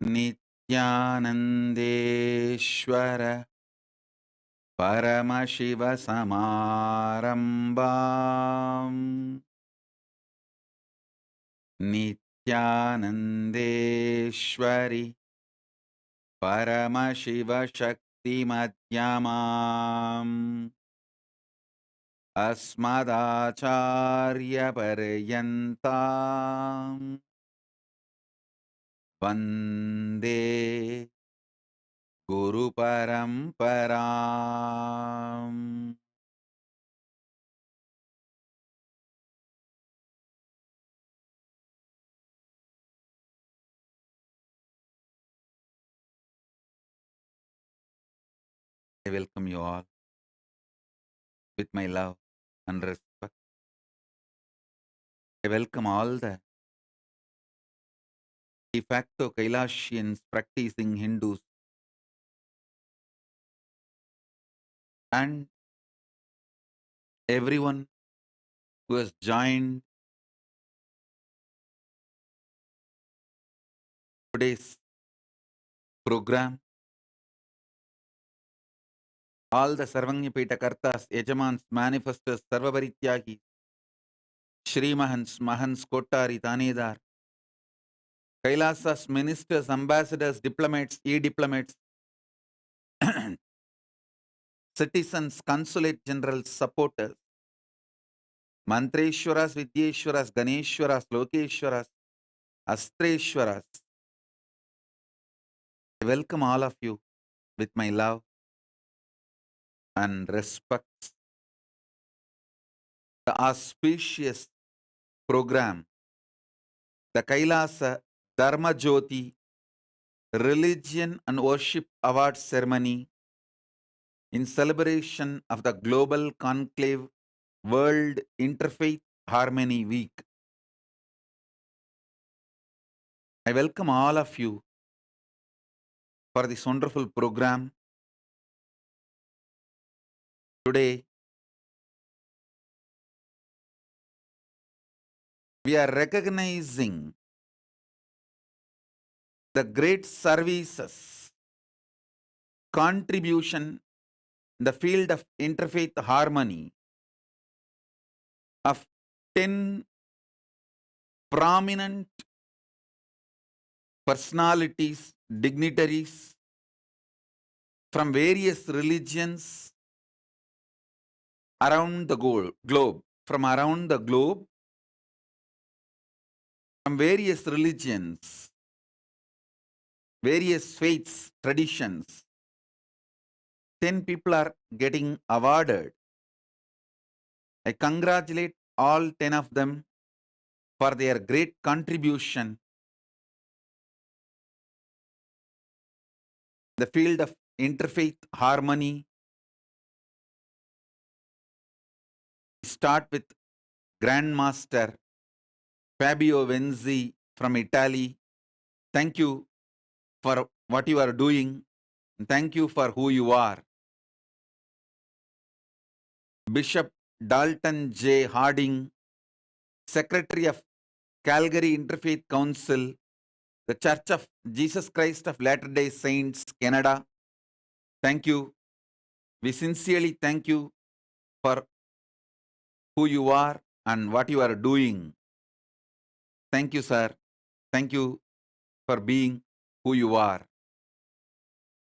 Nithyanandeshwara Paramashivoham Nithyanandeshwari Paramashivoshaktimadhyamam Asmadacharya Paryantam Vande Guru Paramparam. I welcome you all with my love and respect. I welcome all the de facto Kailasians practicing Hindus and everyone who has joined today's program, all the Sarvanyapita Kartas, Yajamans, Manifestors, Sarvabarityagi, Shri Mahans, Mahans, Kottari, Tanedar, Kailasas, ministers, ambassadors, diplomats, e-diplomats, citizens, consulate generals, supporters, Mantreshwaras, Vidyeshwaras, Ganeshwaras, Lokeshwaras, Astreshwaras. I welcome all of you with my love and respect. The auspicious program, the Kailasa Dharma Jyoti Religion and Worship Award Ceremony in celebration of the Global Conclave World Interfaith Harmony Week. I welcome all of you for this wonderful program. Today, we are recognizing the great services, contribution in the field of interfaith harmony of 10 prominent personalities, dignitaries from various religions around the globe, from around the globe, from various religions, various faiths, traditions. 10 people are getting awarded. I congratulate all 10 of them for their great contribution in the field of interfaith harmony. We start with Grandmaster Fabio Venzi from Italy. Thank you for what you are doing. And thank you for who you are. Bishop Dalton J. Harding, Secretary of Calgary Interfaith Council, the Church of Jesus Christ of Latter-day Saints, Canada. Thank you. We sincerely thank you for who you are and what you are doing. Thank you, sir. Thank you for being who you are.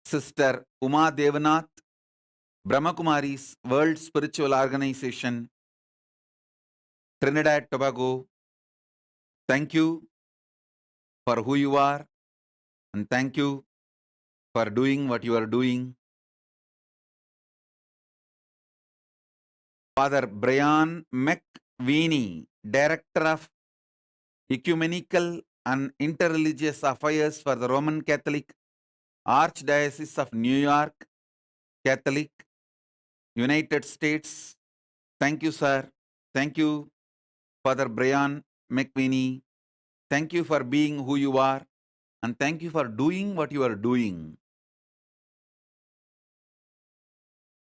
Sister Uma Devanath, Brahmakumari's World Spiritual Organization, Trinidad Tobago. Thank you for who you are, and thank you for doing what you are doing. Father Brian McWeeny, Director of Ecumenical and Interreligious Affairs for the Roman Catholic Archdiocese of New York, Catholic, United States. Thank you, sir. Thank you, Father Brian McWeeny. Thank you for being who you are, and thank you for doing what you are doing.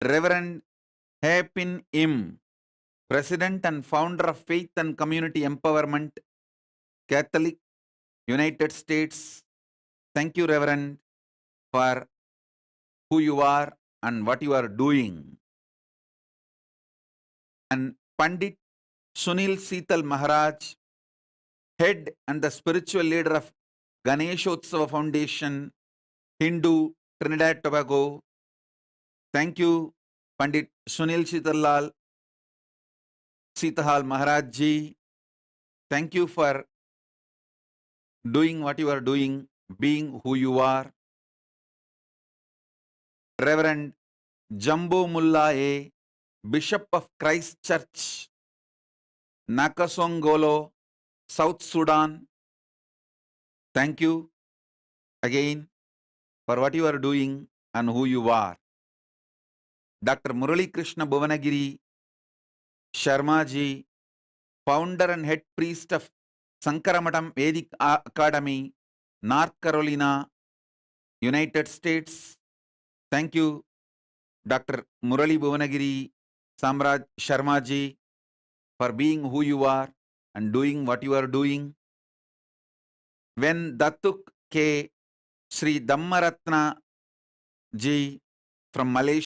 Reverend Hapin Im, President and founder of Faith and Community Empowerment, Catholic, United States. Thank you, Reverend, for who you are and what you are doing. And Pandit Sunil Seetal Maharaj, head and the spiritual leader of Ganeshotsava Foundation, Hindu, Trinidad Tobago. Thank you, Pandit Sunil Seethal Maharaj ji. Thank you for doing what you are doing, being who you are. Reverend Jumbo Mullah A, Bishop of Christ Church, Nakasongolo, South Sudan. Thank you again for what you are doing and who you are. Dr. Murali Krishna Bhuvanagiri Sharma ji, founder and head priest of Sankaramatam Vedic Academy, North Carolina, United States. Thank you, Dr. Murali Bhuvanagiri Samraj Sharma ji, for being who you are and doing what you are doing. When Datuk K. Sri Dhammaratna ji from Malaysia,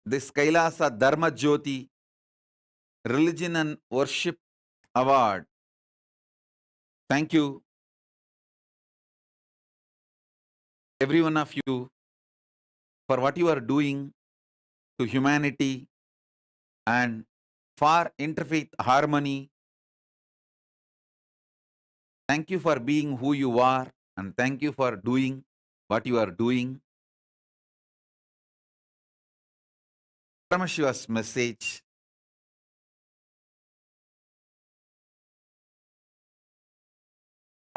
this Kailasa Dharma Jyoti Religion and Worship Award. Thank you, every one of you, for what you are doing to humanity and for interfaith harmony. Thank you for being who you are, and thank you for doing what you are doing. Paramashiva's message.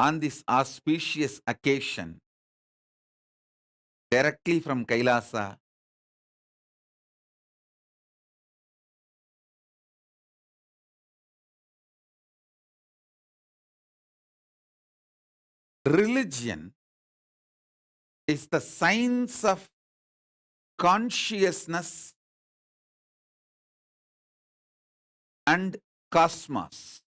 On this auspicious occasion, directly from Kailasa, religion is the science of consciousness and cosmos.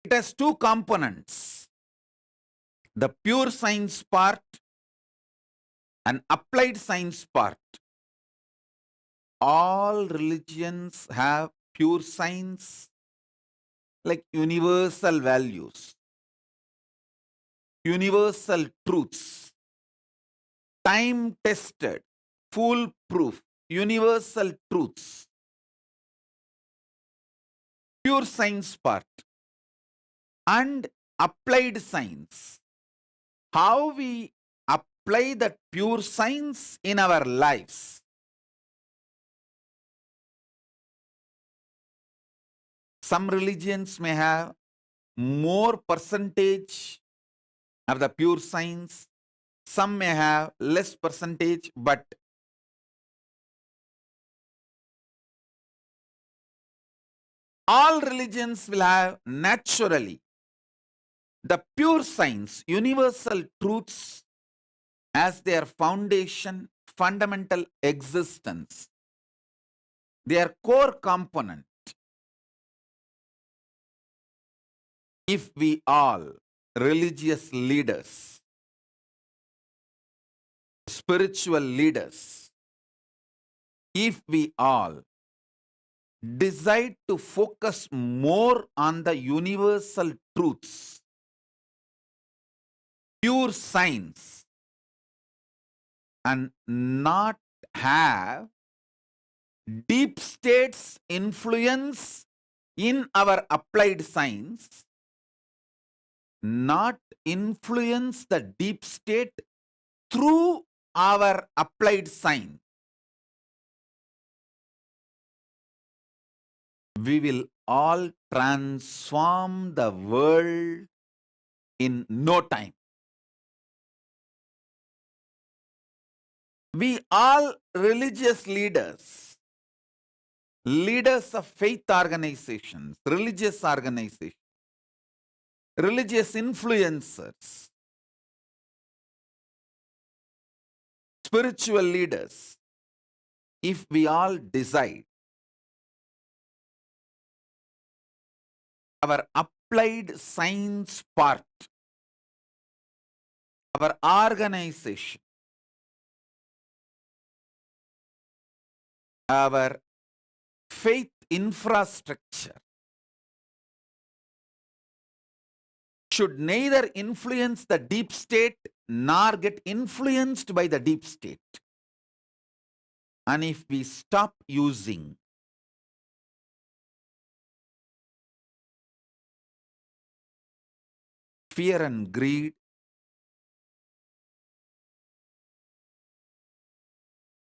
It has two components, the pure science part and applied science part. All religions have pure science, like universal values, universal truths, time tested, foolproof, universal truths. Pure science part and applied science. How we apply that pure science in our lives. Some religions may have more percentage of the pure science. Some may have less percentage, but all religions will have naturally the pure science, universal truths as their foundation, fundamental existence, their core component. If we all, religious leaders, spiritual leaders, if we all decide to focus more on the universal truths, pure science, and not have deep states influence in our applied science, not influence the deep state through our applied science, we will all transform the world in no time. We all religious leaders, leaders of faith organizations, religious organizations, religious influencers, spiritual leaders, if we all decide our applied science part, our organization, our faith infrastructure should neither influence the deep state nor get influenced by the deep state. And if we stop using fear and greed,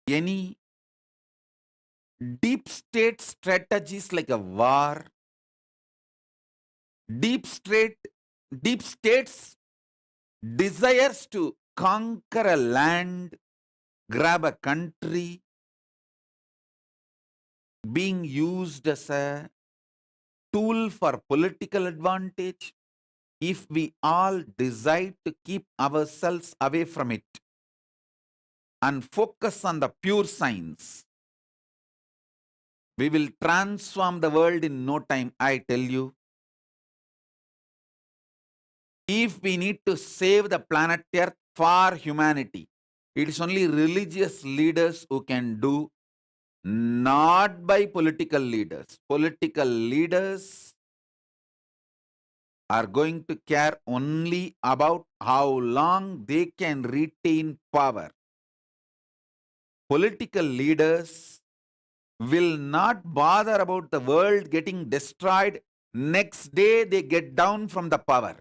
any deep state strategies like a war, deep states desires to conquer a land, grab a country, being used as a tool for political advantage, if we all decide to keep ourselves away from it and focus on the pure science, we will transform the world in no time, I tell you. If we need to save the planet Earth for humanity, it is only religious leaders who can do, not by political leaders. Political leaders are going to care only about how long they can retain power. Political leaders will not bother about the world getting destroyed next day they get down from the power.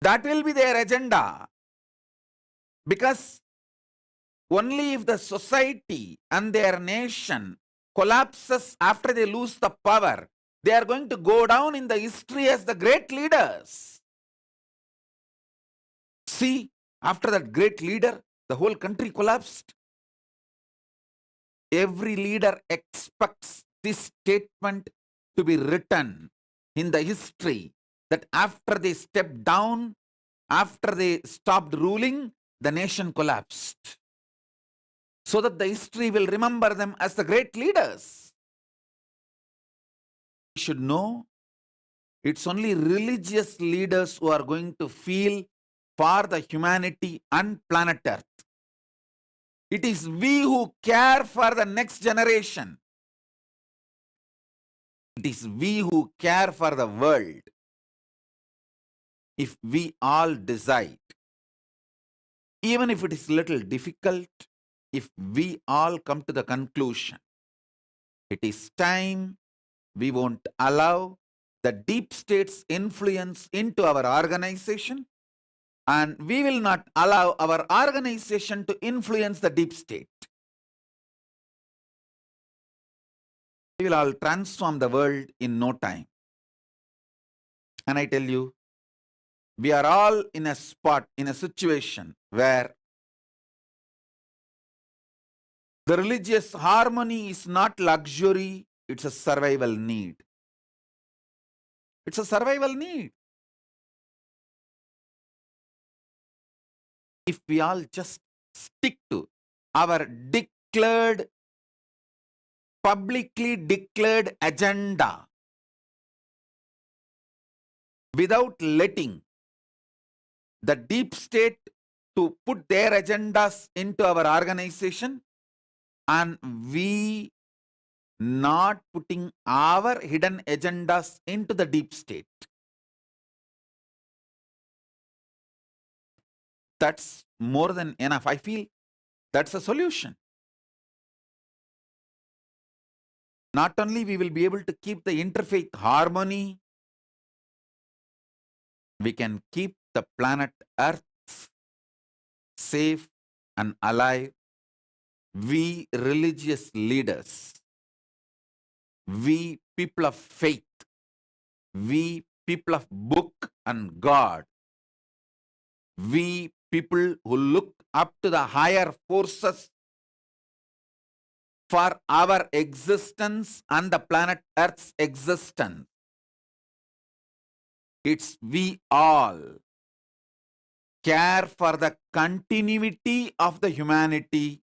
That will be their agenda. Because only if the society and their nation collapses after they lose the power, they are going to go down in the history as the great leaders. See, after that great leader, the whole country collapsed. Every leader expects this statement to be written in the history, that after they stepped down, after they stopped ruling, the nation collapsed. So that the history will remember them as the great leaders. We should know it's only religious leaders who are going to feel for the humanity and planet Earth. It is we who care for the next generation. It is we who care for the world. If we all decide, even if it is little difficult, if we all come to the conclusion, it is time we won't allow the deep state's influence into our organization, and we will not allow our organization to influence the deep state. We will all transform the world in no time. And I tell you, We are all in a spot, in a situation where the religious harmony is not luxury, it's a survival need. It's a survival need. If we all just stick to our declared, publicly declared agenda without letting the deep state to put their agendas into our organization, and we not putting our hidden agendas into the deep state. That's more than enough. I feel that's a solution. Not only we will be able to keep the interfaith harmony, we can keep the planet Earth safe and alive. We religious leaders, we people of faith, we people of book and God, we people who look up to the higher forces for our existence and the planet Earth's existence. It's we all care for the continuity of the humanity.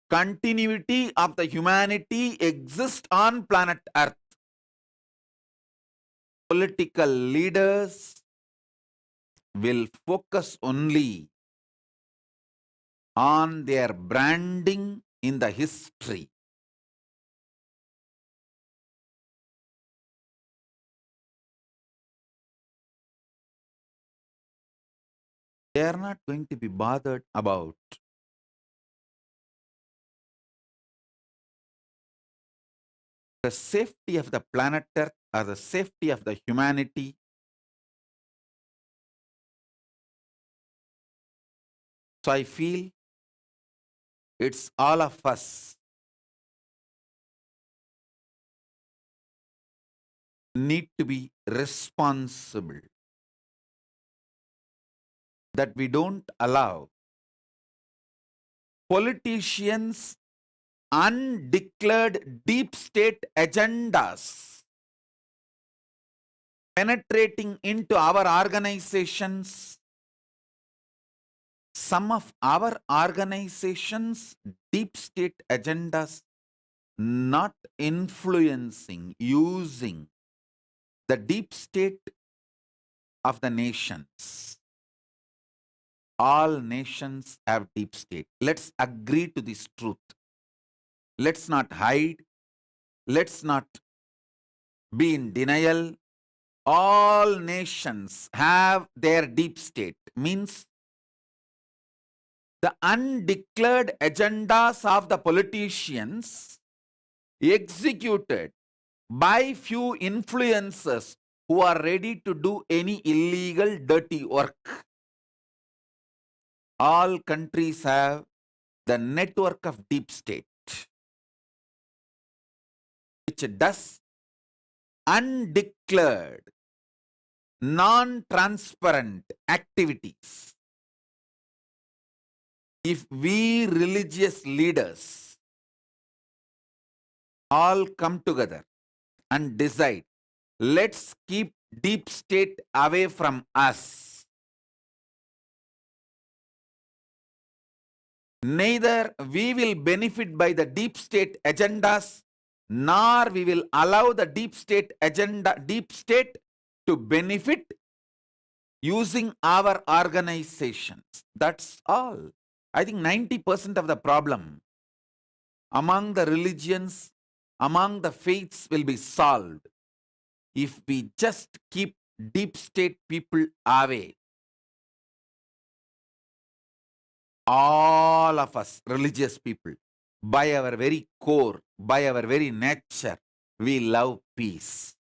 Continuity of the humanity exists on planet Earth. Political leaders will focus only on their branding in the history. They are not going to be bothered about the safety of the planet Earth or the safety of the humanity. So I feel it's all of us need to be responsible that we don't allow politicians' undeclared deep state agendas penetrating into our organizations. Some of our organizations' deep state agendas not influencing, using the deep state of the nations. All nations have deep state. Let's agree to this truth. Let's not hide. Let's not be in denial. All nations have their deep state. Means the undeclared agendas of the politicians executed by few influencers who are ready to do any illegal, dirty work. All countries have the network of deep state, which does undeclared, non-transparent activities. If we religious leaders all come together and decide, let's keep deep state away from us, neither we will benefit by the deep state agendas, nor we will allow the deep state agenda, deep state to benefit using our organizations. That's all. I think 90% of the problem among the religions, among the faiths will be solved if we just keep deep state people away. All of us religious people, by our very core, by our very nature, we love peace.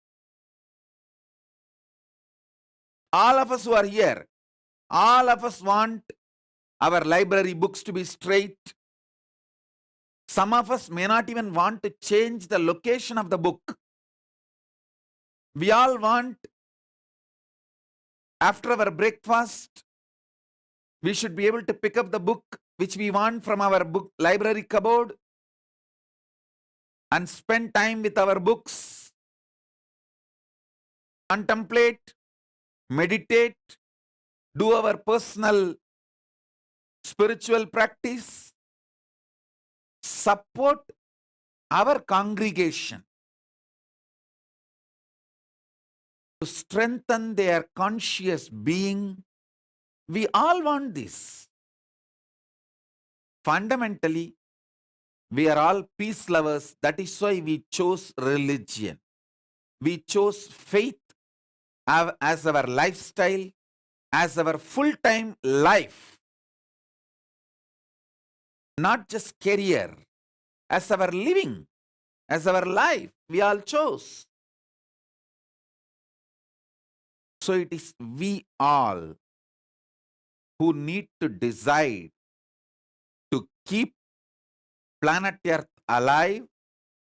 All of us who are here, all of us want our library books to be straight. Some of us may not even want to change the location of the book. We all want After our breakfast, we should be able to pick up the book which we want from our book library cupboard and spend time with our books, contemplate, meditate, do our personal spiritual practice, support our congregation to strengthen their conscious being. We all want this. Fundamentally, we are all peace lovers. That is why we chose religion. We chose faith as our lifestyle, as our full-time life. Not just career, as our living, as our life. We all chose. So it is we all who need to decide to keep planet Earth alive,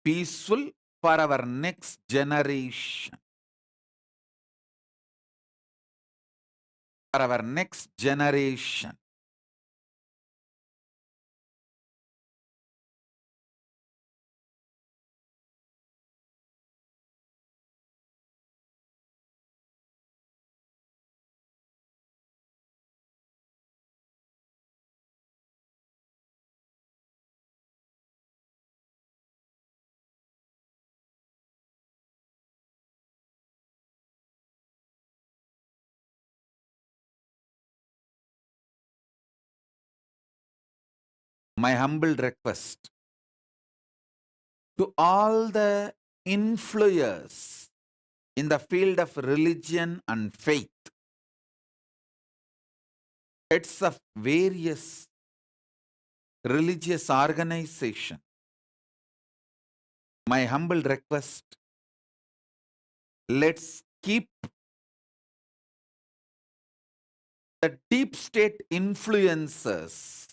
peaceful for our next generation. For our next generation. My humble request to all the influencers in the field of religion and faith, heads of various religious organizations, my humble request, let's keep the deep state influencers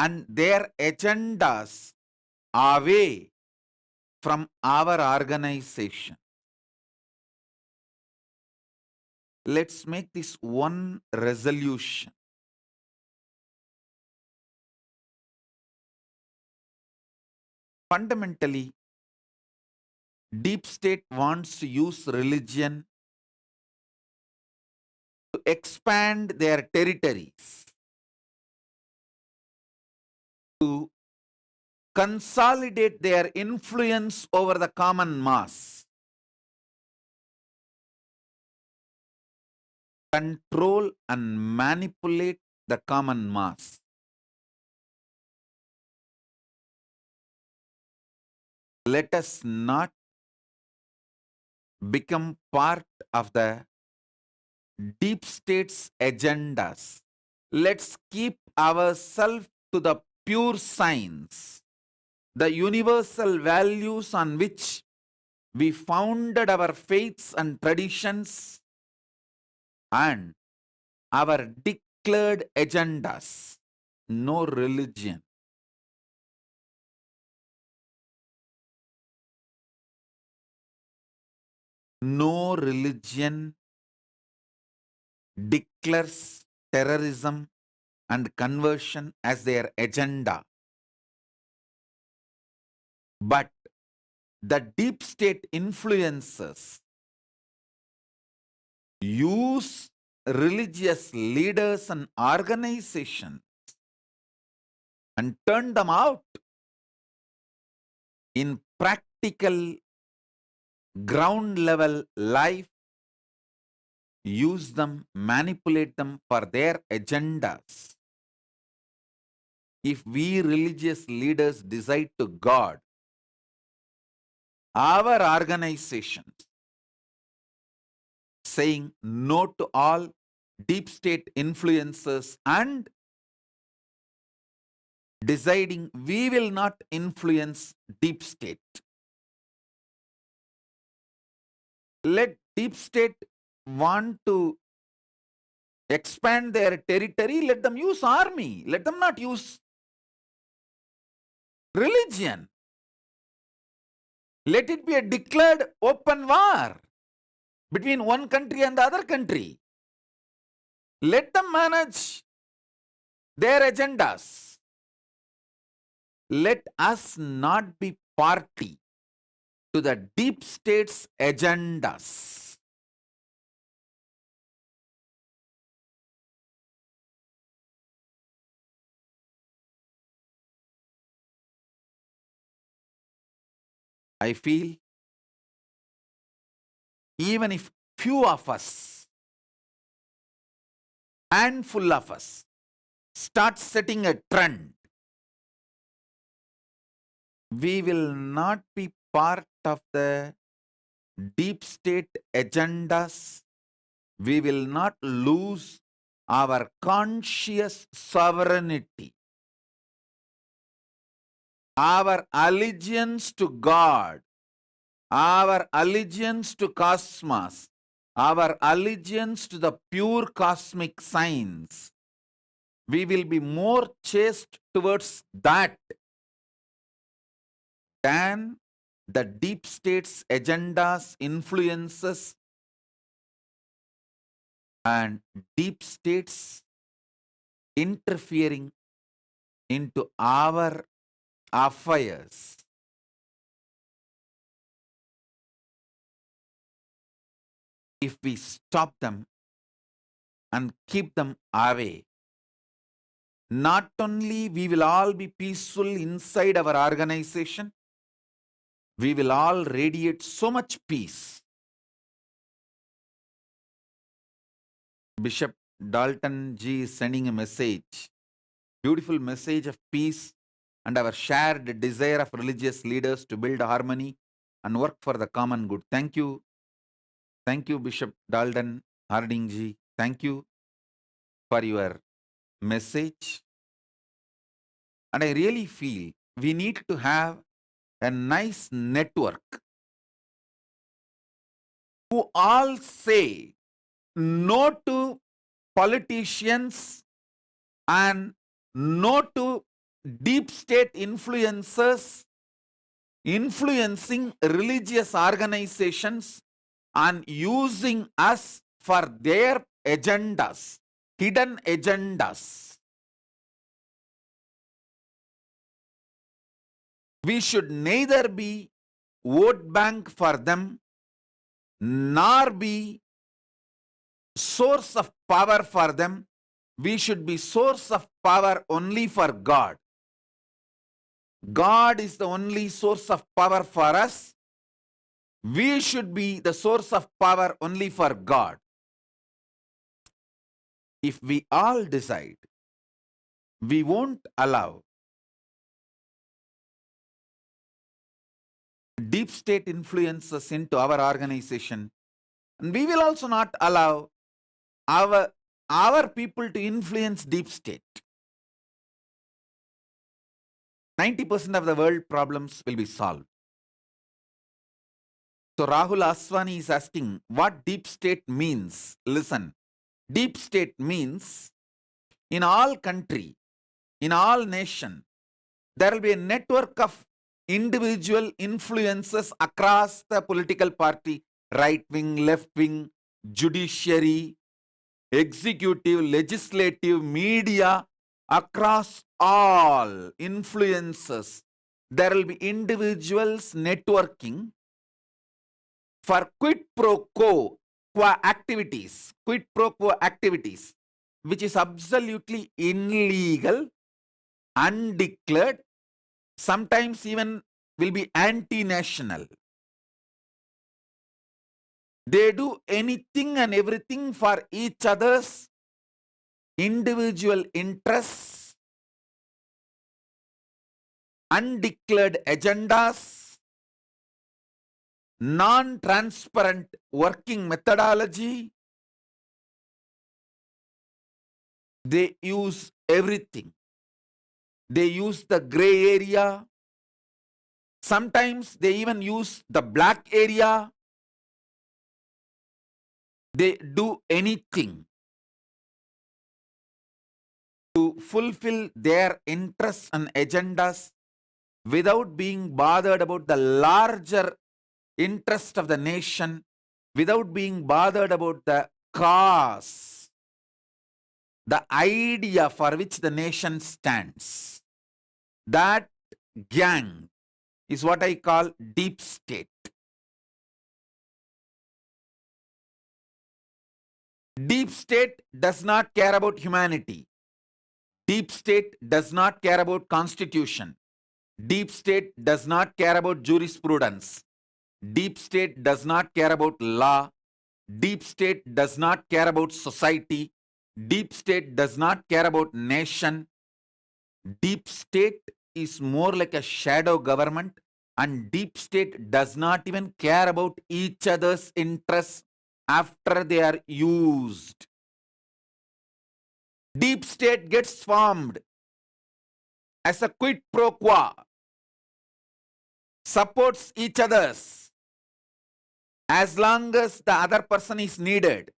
and their agendas away from our organization. Let's make this one resolution. Fundamentally, deep state wants to use religion to expand their territories, to consolidate their influence over the common mass, control and manipulate the common mass. Let us not become part of the deep state's agendas. Let's keep ourselves to the pure science, the universal values on which we founded our faiths and traditions, and our declared agendas. No religion. No religion declares terrorism and conversion as their agenda. But the deep state influencers use religious leaders and organizations and turn them out in practical ground level life, use them, manipulate them for their agendas. If we religious leaders decide to God, our organizations saying no to all deep state influences and deciding we will not influence deep state. Let deep state want to expand their territory, let them use army, let them not use religion. Let it be a declared open war. between one country and the other country. Let them manage their agendas. Let us not be party to the deep state's agendas. I feel even if few of us, handful of us, start setting a trend, we will not be part of the deep state agendas. We will not lose our conscious sovereignty, our allegiance to God, our allegiance to cosmos, our allegiance to the pure cosmic science. We will be more chaste towards that than the deep state's agendas, influences, and deep states interfering into our affairs. If we stop them and keep them away, not only we will all be peaceful inside our organization, we will all radiate so much peace. Bishop Dalton G is sending a message, beautiful message of peace and our shared desire of religious leaders to build harmony and work for the common good. Thank you. Thank you, Bishop Dalton Harding Ji. Thank you for your message. And I really feel we need to have a nice network who all say no to politicians and no to deep state influencers influencing religious organizations and using us for their agendas, hidden agendas. We should neither be vote bank for them nor be source of power for them. We should be source of power only for God. God is the only source of power for us. We should be the source of power only for God. If we all decide, we won't allow deep state influences into our organization, and we will also not allow our people to influence deep state. 90% of the world problems will be solved. So Rahul Aswani is asking what deep state means. Listen, deep state means in all country, in all nation, there will be a network of individual influences across the political party, right wing, left wing, judiciary, executive, legislative, media, across all influences. There will be individuals networking for quid pro quo activities, which is absolutely illegal, undeclared, sometimes even will be anti-national. They do anything and everything for each other's individual interests, undeclared agendas, non-transparent working methodology. They use everything. They use the gray area. Sometimes they even use the black area. They do anything to fulfill their interests and agendas without being bothered about the larger interest of the nation, without being bothered about the cause, the idea for which the nation stands. That gang is what I call deep state. Deep state does not care about humanity. Deep state does not care about constitution. Deep state does not care about jurisprudence. Deep state does not care about law. Deep state does not care about society. Deep state does not care about nation. Deep state is more like a shadow government, and deep state does not even care about each other's interests after they are used. Deep state gets formed as a quid pro quo, supports each other's as long as the other person is needed.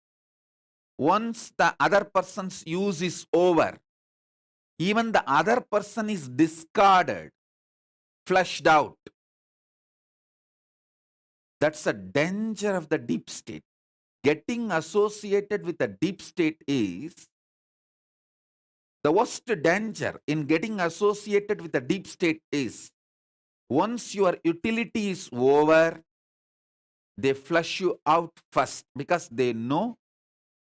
Once the other person's use is over, even the other person is discarded, flushed out. That's the danger of the deep state. Getting associated with the deep state is the worst danger in getting associated with the deep state is once your utility is over, they flush you out first because they know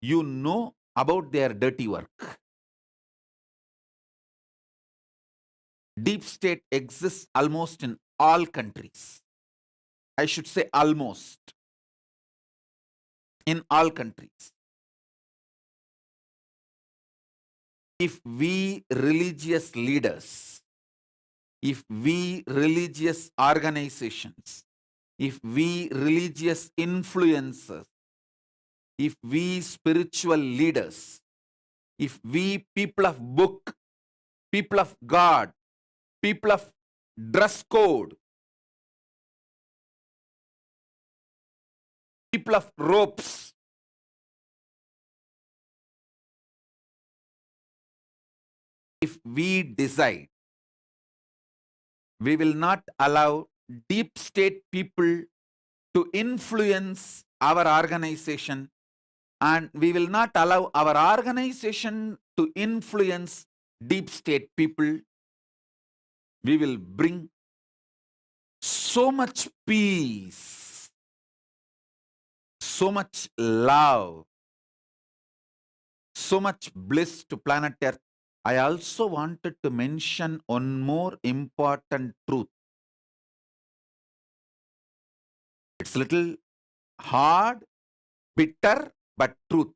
you know about their dirty work. Deep state exists almost in all countries. I should say almost in all countries. If we religious leaders, if we religious organizations, if we religious influencers, if we spiritual leaders, if we people of book, people of God, people of dress code, people of ropes, if we decide we will not allow deep state people to influence our organization, and we will not allow our organization to influence deep state people, we will bring so much peace, so much love, so much bliss to planet Earth. I also wanted to mention one more important truth. It's a little hard, bitter, but truth.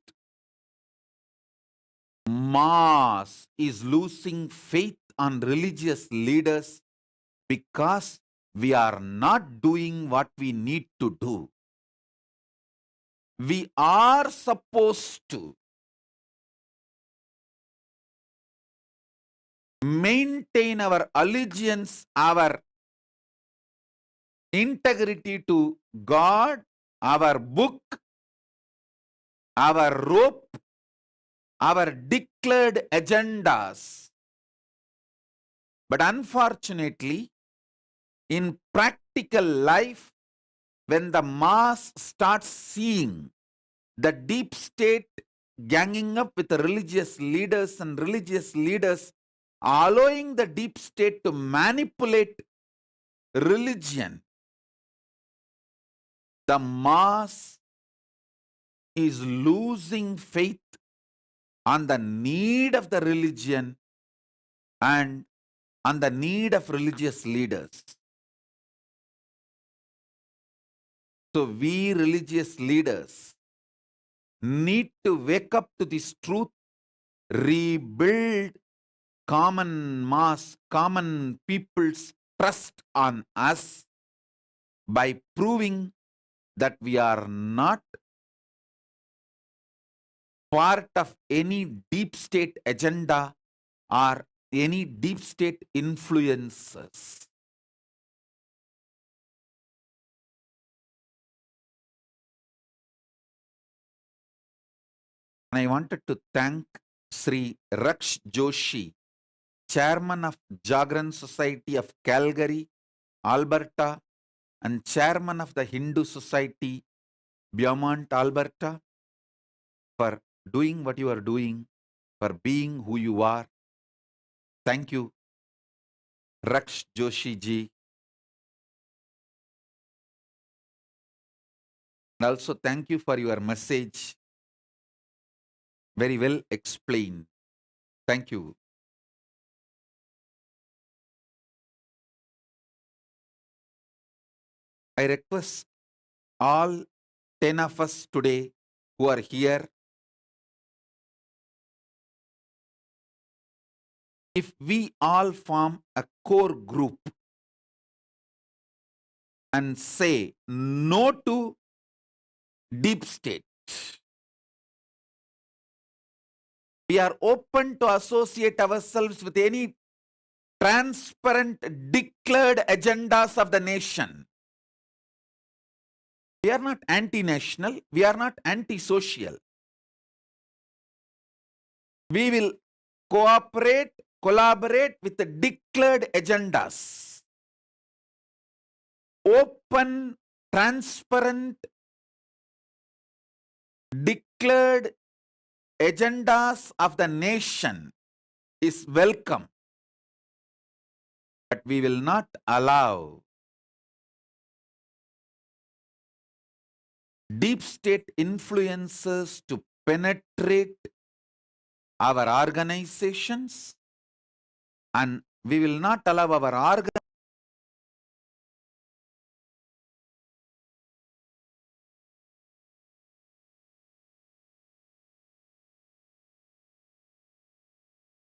Mass is losing faith on religious leaders because we are not doing what we need to do. We are supposed to maintain our allegiance, our integrity to God, our book, our rope, our declared agendas. But unfortunately, in practical life, when the mass starts seeing the deep state ganging up with the religious leaders and religious leaders allowing the deep state to manipulate religion, the mass is losing faith on the need of the religion and on the need of religious leaders. So we religious leaders need to wake up to this truth, rebuild common mass, common people's trust on us by proving that we are not part of any deep state agenda or any deep state influences. And I wanted to thank Sri Raksh Joshi, Chairman of Jagran Society of Calgary, Alberta, and Chairman of the Hindu Society, Beaumont, Alberta, for doing what you are doing, for being who you are. Thank you, Raksh Joshi ji. And also thank you for your message. Very well explained. Thank you. I request all 10 of us today who are here, if we all form a core group and say no to deep state, we are open to associate ourselves with any transparent declared agendas of the nation. We are not anti-national, we are not anti-social. We will cooperate, collaborate with the declared agendas. Open, transparent, declared agendas of the nation is welcome. But we will not allow deep state influences to penetrate our organizations, and we will not allow our organizations